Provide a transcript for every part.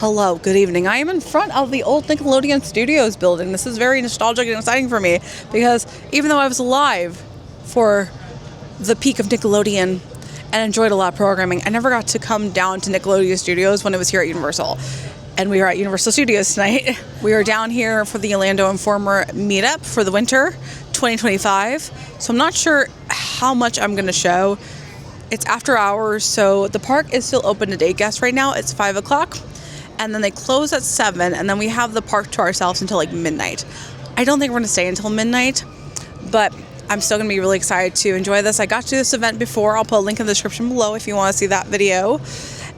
Hello, good evening. I am in front of the old Nickelodeon Studios building. This is very nostalgic and exciting for me because even though I was alive for the peak of Nickelodeon and enjoyed a lot of programming, I never got to come down to Nickelodeon Studios when it was here at Universal. And we are at Universal Studios tonight. We are down here for the Orlando Informer Meetup for the winter 2025. So I'm not sure how much I'm going to show. It's after hours, so the park is still open to day guests right now. It's 5 o'clock. And then they close at 7, and then we have the park to ourselves until like midnight. I don't think we're going to stay until midnight, but I'm still going to be really excited to enjoy this. I got to this event before. I'll put a link in the description below if you want to see that video.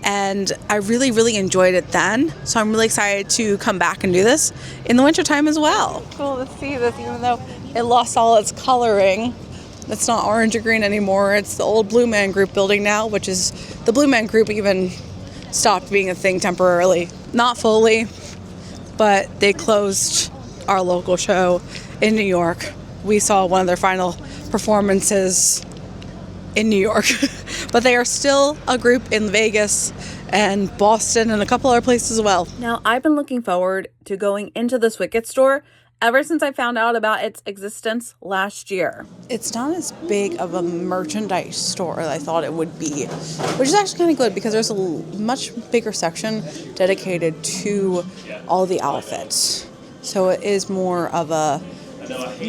And I really, really enjoyed it then. So I'm really excited to come back and do this in the wintertime as well. Cool to see this, even though it lost all its coloring. It's not orange or green anymore. It's the old Blue Man Group building now, which is the Blue Man Group even stopped being a thing temporarily. Not fully, but they closed our local show in New York. We saw one of their final performances in New York, but they are still a group in Vegas and Boston and a couple other places as well. Now, I've been looking forward to going into this Wicked store ever since I found out about its existence last year. It's not as big of a merchandise store as I thought it would be, which is actually kind of good because there's a much bigger section dedicated to all the outfits. So it is more of a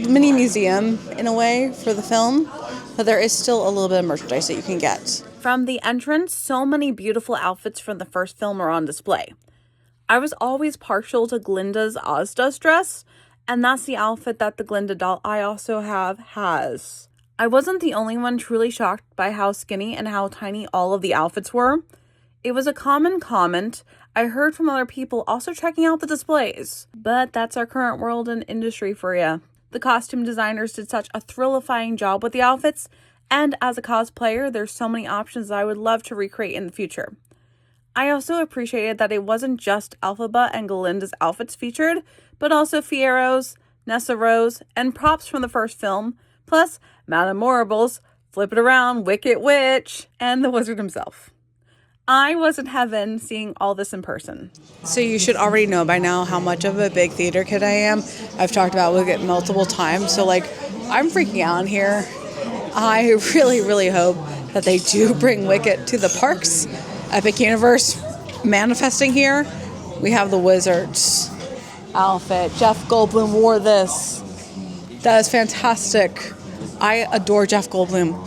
mini museum in a way for the film, but there is still a little bit of merchandise that you can get. From the entrance, so many beautiful outfits from the first film are on display. I was always partial to Glinda's Ozda's dress, and that's the outfit that the Glinda doll I also have has. I wasn't the only one truly shocked by how skinny and how tiny all of the outfits were. It was a common comment I heard from other people also checking out the displays. But that's our current world and industry for you. The costume designers did such a thrillifying job with the outfits, and as a cosplayer, there's so many options that I would love to recreate in the future. I also appreciated that it wasn't just Elphaba and Galinda's outfits featured, but also Fiero's, Nessa Rose, and props from the first film, plus Madame Morrible's Flip It Around, Wicked Witch, and the wizard himself. I was in heaven seeing all this in person. So you should already know by now how much of a big theater kid I am. I've talked about Wicked multiple times, so I'm freaking out in here. I really, really hope that they do bring Wicked to the parks. Epic Universe manifesting here. We have the Wizards outfit. Jeff Goldblum wore this. That is fantastic. I adore Jeff Goldblum.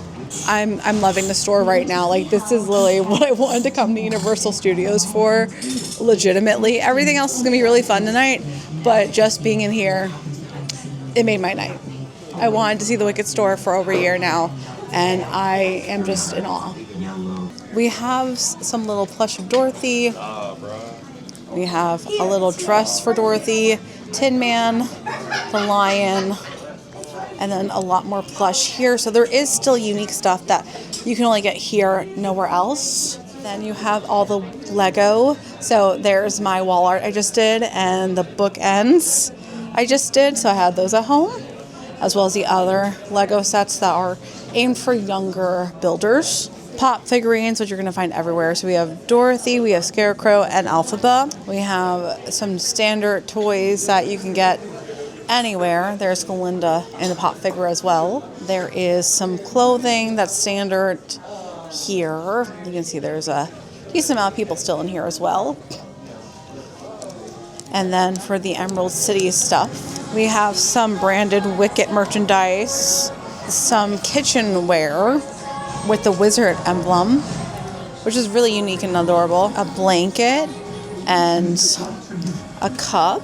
I'm loving the store right now. This is literally what I wanted to come to Universal Studios for. Legitimately. Everything else is going to be really fun tonight, but just being in here, it made my night. I wanted to see the Wicked store for over a year now, and I am just in awe. We have some little plush of Dorothy. We have a little dress for Dorothy, Tin Man, the lion, and then a lot more plush here. So there is still unique stuff that you can only get here, nowhere else. Then you have all the Lego. So there's my wall art I just did and the bookends I just did. So I had those at home, as well as the other Lego sets that are aimed for younger builders. Pop figurines, which you're going to find everywhere. So we have Dorothy, we have Scarecrow, and Elphaba. We have some standard toys that you can get anywhere. There's Galinda in the pop figure as well. There is some clothing that's standard here. You can see there's a decent amount of people still in here as well. And then for the Emerald City stuff, we have some branded Wicked merchandise, some kitchenware with the wizard emblem, which is really unique and adorable. A blanket and a cup.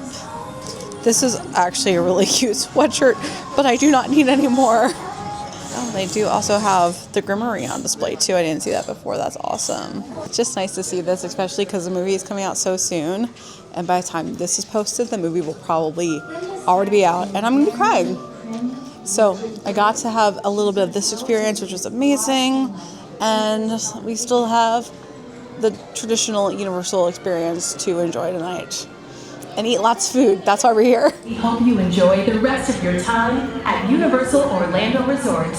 This is actually a really cute sweatshirt, but I do not need any more. Oh, they do also have the Grimmery on display too. I didn't see that before. That's awesome. It's just nice to see this, especially because the movie is coming out so soon. And by the time this is posted, the movie will probably already be out, and I'm going to be crying. So I got to have a little bit of this experience, which was amazing. And we still have the traditional Universal experience to enjoy tonight. And eat lots of food. That's why we're here. We hope you enjoy the rest of your time at Universal Orlando Resort.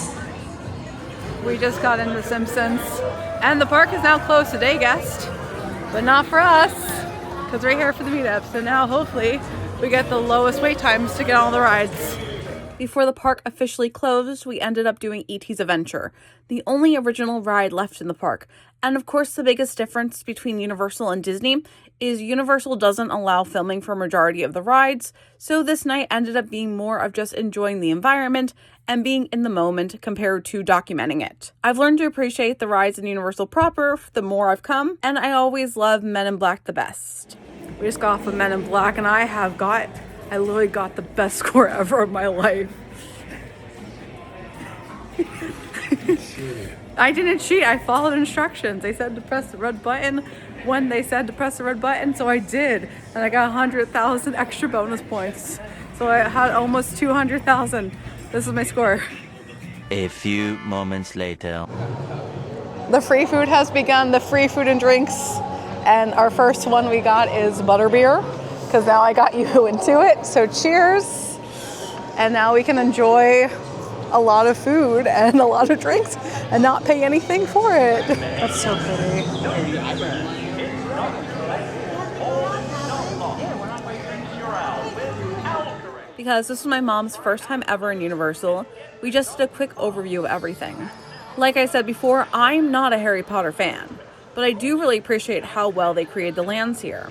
We just got into Simpsons, and the park is now closed to day guests, but not for us, because we're here for the meetup. So now hopefully we get the lowest wait times to get on all the rides. Before the park officially closed, we ended up doing E.T.'s Adventure, the only original ride left in the park. And of course, the biggest difference between Universal and Disney is Universal doesn't allow filming for a majority of the rides, so this night ended up being more of just enjoying the environment and being in the moment compared to documenting it. I've learned to appreciate the rides in Universal proper the more I've come, and I always love Men in Black the best. We just got off of Men in Black, and I literally got the best score ever of my life. I didn't cheat. I followed instructions. They said to press the red button when they said to press the red button, so I did. And I got 100,000 extra bonus points. So I had almost 200,000. This is my score. A few moments later. The free food has begun, the free food and drinks. And our first one we got is butterbeer, because now I got you into it. So cheers. And now we can enjoy a lot of food and a lot of drinks and not pay anything for it. That's so pretty. Because this was my mom's first time ever in Universal, we just did a quick overview of everything. Like I said before, I'm not a Harry Potter fan, but I do really appreciate how well they created the lands here.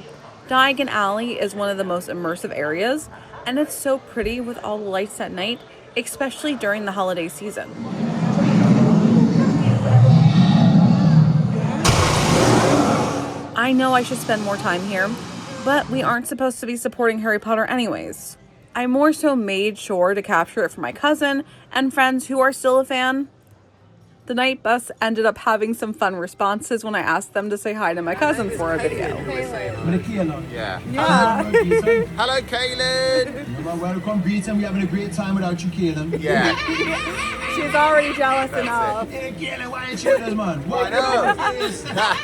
Diagon Alley is one of the most immersive areas, and it's so pretty with all the lights at night, especially during the holiday season. I know I should spend more time here, but we aren't supposed to be supporting Harry Potter anyways. I more so made sure to capture it for my cousin and friends who are still a fan. The night bus ended up having some fun responses when I asked them to say hi to my cousin for a video. Yeah. Yeah. Hello, Kaylin. Welcome, Beaton. We're having a great time without you, Kaylin. Yeah. She's already jealous enough. Hey, Kaylin, why ain't you this, man? I know.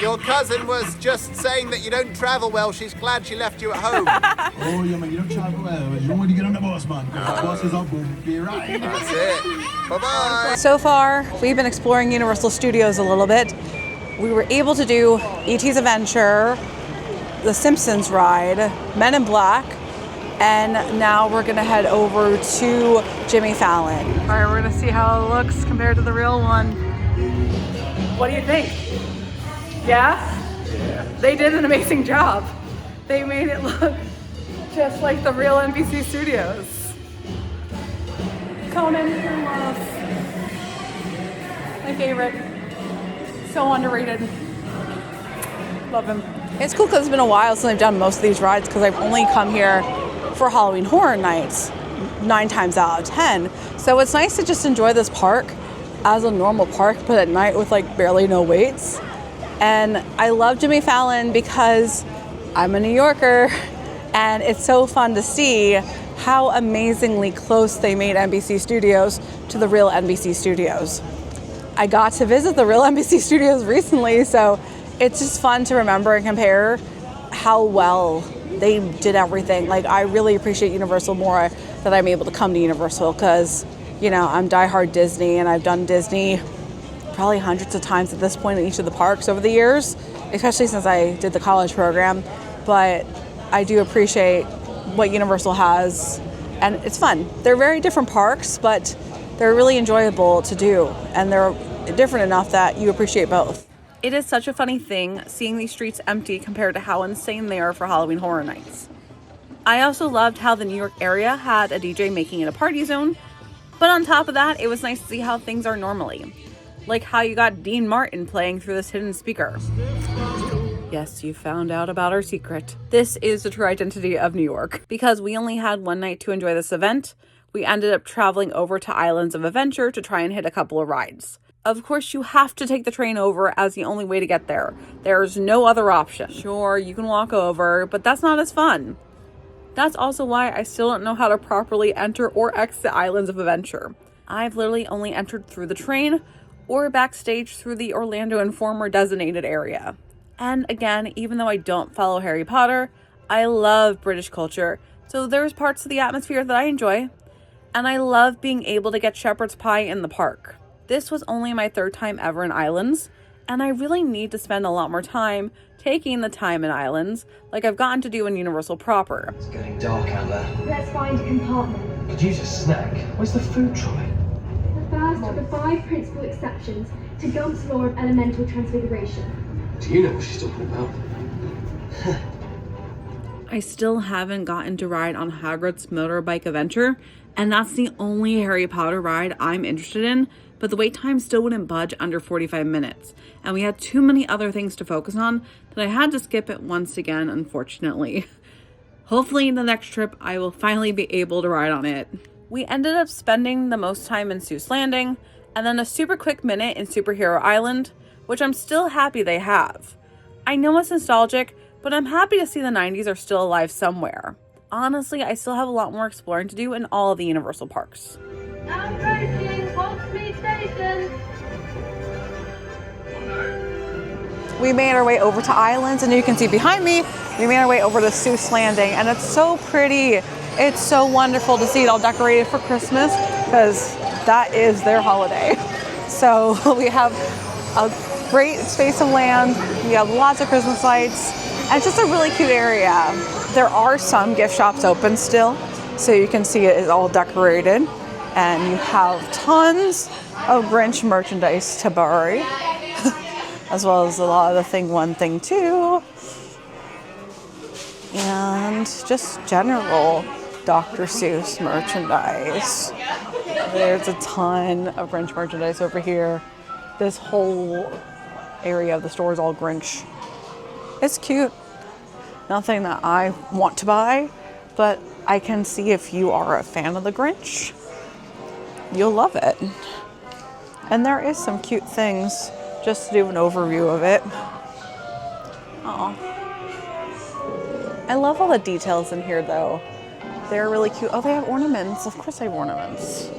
Your cousin was just saying that you don't travel well. She's glad she left you at home. Oh, yeah, man, you don't travel well. You don't want to get on the bus, man. The bus is up, be right. That's it. Bye-bye. So far, we've been exploring Universal Studios a little bit. We were able to do E.T.'s Adventure, the Simpsons ride, Men in Black, and now we're gonna head over to Jimmy Fallon. All right, we're gonna see how it looks compared to the real one. What do you think? Yeah? They did an amazing job. They made it look just like the real NBC Studios. Conan, your love. My favorite. So underrated. Love him. It's cool because it's been a while since I've done most of these rides because I've only come here for Halloween Horror Nights 9 times out of 10. So it's nice to just enjoy this park as a normal park, but at night with like barely no waits. And I love Jimmy Fallon because I'm a New Yorker and it's so fun to see how amazingly close they made NBC Studios to the real NBC Studios. I got to visit the real NBC Studios recently, so it's just fun to remember and compare how well they did everything. Like, I really appreciate Universal more that I'm able to come to Universal because, you know, I'm diehard Disney and I've done Disney probably hundreds of times at this point in each of the parks over the years, especially since I did the college program. But I do appreciate what Universal has, and it's fun. They're very different parks, but they're really enjoyable to do, and they're different enough that you appreciate both. It is such a funny thing seeing these streets empty compared to how insane they are for Halloween Horror Nights. I also loved how the New York area had a DJ making it a party zone, but on top of that, it was nice to see how things are normally. Like how you got Dean Martin playing through this hidden speaker. Yes, you found out about our secret. This is the true identity of New York. Because we only had one night to enjoy this event, we ended up traveling over to Islands of Adventure to try and hit a couple of rides. Of course, you have to take the train over as the only way to get there. There's no other option. Sure, you can walk over, but that's not as fun. That's also why I still don't know how to properly enter or exit Islands of Adventure. I've literally only entered through the train or backstage through the Orlando Informer designated area. And again, even though I don't follow Harry Potter, I love British culture, so there's parts of the atmosphere that I enjoy, and I love being able to get shepherd's pie in the park. This was only my 3rd time ever in Islands, And I really need to spend a lot more time taking the time in islands like I've gotten to do in Universal proper. It's getting dark out there. Let's find a compartment. Could use a snack. Where's the food trolley? The first of the 5 principal exceptions to Gump's law of elemental transfiguration. Do you know what she's talking about? I still haven't gotten to ride on Hagrid's motorbike adventure, and that's the only Harry Potter ride I'm interested in, but the wait time still wouldn't budge under 45 minutes, and we had too many other things to focus on that I had to skip it once again, unfortunately. Hopefully in the next trip, I will finally be able to ride on it. We ended up spending the most time in Seuss Landing, and then a super quick minute in Superhero Island, which I'm still happy they have. I know it's nostalgic, but I'm happy to see the 90s are still alive somewhere. Honestly, I still have a lot more exploring to do in all of the Universal parks. Approaching Hogsmeade Station. We made our way over to Islands, and you can see behind me, we made our way over to Seuss Landing, and it's so pretty. It's so wonderful to see it all decorated for Christmas, because that is their holiday. So we have a great space of land, we have lots of Christmas lights, and it's just a really cute area. There are some gift shops open still, so you can see it is all decorated, and you have tons of Grinch merchandise to buy, as well as a lot of the Thing 1, Thing 2, and just general Dr. Seuss merchandise. There's a ton of Grinch merchandise over here. This whole area of the store is all Grinch. It's cute. Nothing that I want to buy, but I can see if you are a fan of the Grinch, you'll love it. And there is some cute things, just to do an overview of it. Oh, I love all the details in here though. They're really cute. Oh, they have ornaments. Of course they have ornaments.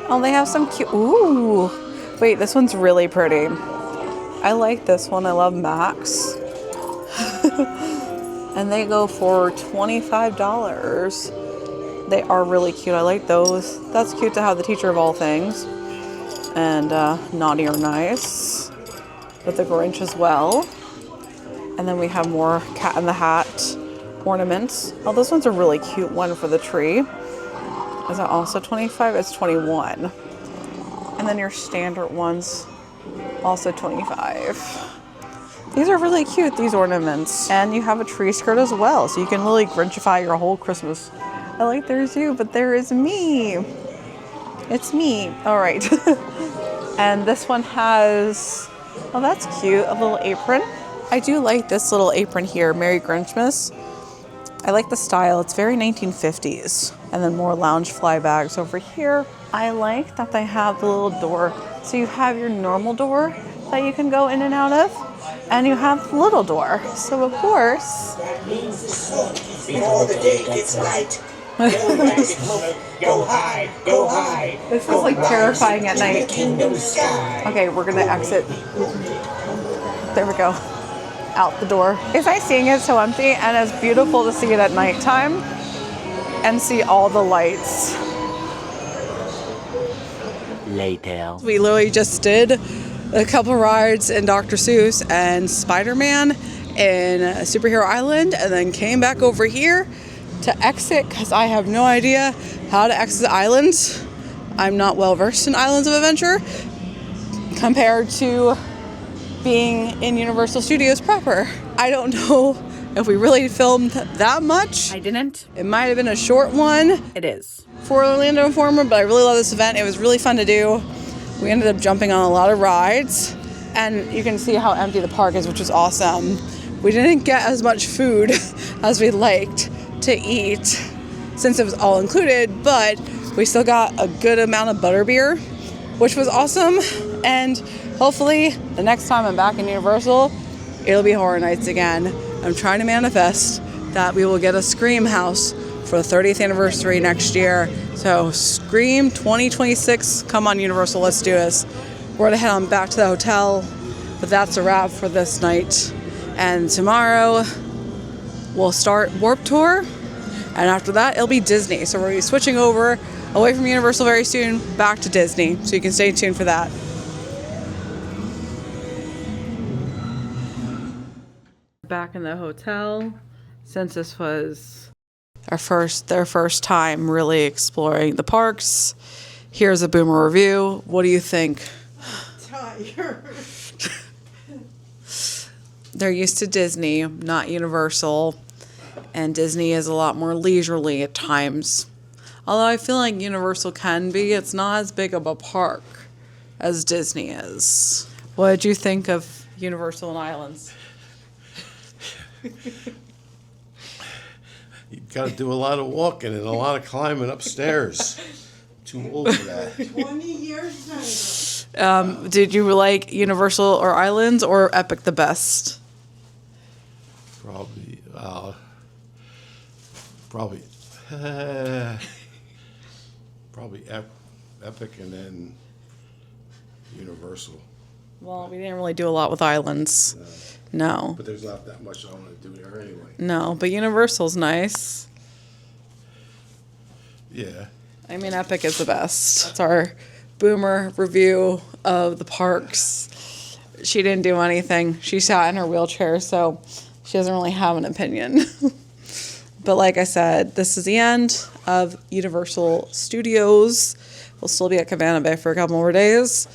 Oh, they have some cute, ooh. Wait, this one's really pretty. I like this one. I love Max. And they go for $25. They are really cute. I like those. That's cute to have the teacher of all things. And Naughty or Nice. With the Grinch as well. And then we have more Cat in the Hat ornaments. Oh, this one's a really cute one for the tree. Is that also 25? It's 21. And then your standard ones, also 25. These are really cute, these ornaments. And you have a tree skirt as well, so you can really Grinchify your whole Christmas. I like there's you, but there is me. It's me. All right. And this one has, oh, that's cute, a little apron. I do like this little apron here, Merry Grinchmas. I like the style, it's very 1950s. And then more lounge fly bags over here. I like that they have the little door. So you have your normal door that you can go in and out of, and you have the little door. So of course, before the day gets light. Go high, go high. This is like terrifying at night. Kingdom sky. Okay, we're gonna exit. There we go. Out the door. It's nice seeing it so empty, and it's beautiful to see it at nighttime and see all the lights. Later. We literally just did a couple rides in Dr. Seuss and Spider-Man in Superhero Island, and then came back over here to exit because I have no idea how to exit islands. I'm not well versed in Islands of Adventure compared to being in Universal Studios proper. I don't know if we really filmed that much. I didn't. It might have been a short one. It is. For Orlando Informer, but I really love this event. It was really fun to do. We ended up jumping on a lot of rides, and you can see how empty the park is, which is awesome. We didn't get as much food as we liked to eat since it was all included, but we still got a good amount of butterbeer, which was awesome. And hopefully the next time I'm back in Universal, it'll be Horror Nights again. I'm trying to manifest that we will get a Scream house for the 30th anniversary next year. So Scream 2026, come on Universal, let's do this. We're gonna head on back to the hotel, but that's a wrap for this night. And tomorrow we'll start Warped Tour, and after that it'll be Disney. So we'll be switching over away from Universal very soon, back to Disney. So you can stay tuned for that. back in the hotel since this was their first time really exploring the parks. Here's a Boomer review. What do you think? Tired. They're used to Disney, not Universal, and Disney is a lot more leisurely at times. Although I feel like Universal can be, it's not as big of a park as Disney is. What did you think of Universal and Islands? You've got to do a lot of walking and a lot of climbing upstairs. Too old for that. 20 years later. Did you like Universal or Islands or Epic the best? Probably Epic and then Universal. Well, we didn't really do a lot with Islands. No. But there's not that much I want to do there anyway. No, but Universal's nice. Yeah. I mean, Epic is the best. That's our Boomer review of the parks. She didn't do anything. She sat in her wheelchair, so she doesn't really have an opinion. But like I said, this is the end of Universal Studios. We'll still be at Cabana Bay for a couple more days.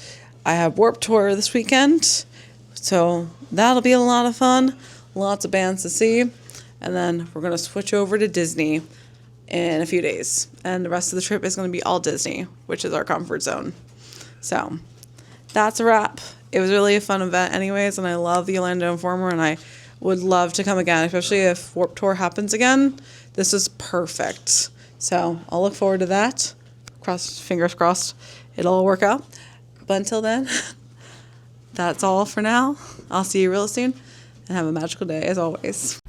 I have Warped Tour this weekend, so that'll be a lot of fun. Lots of bands to see. And then we're going to switch over to Disney in a few days. And the rest of the trip is going to be all Disney, which is our comfort zone. So that's a wrap. It was really a fun event anyways, and I love the Orlando Informer, and I would love to come again, especially if Warped Tour happens again. This is perfect. So I'll look forward to that. Fingers crossed it'll all work out. But until then, that's all for now. I'll see you real soon, and have a magical day as always.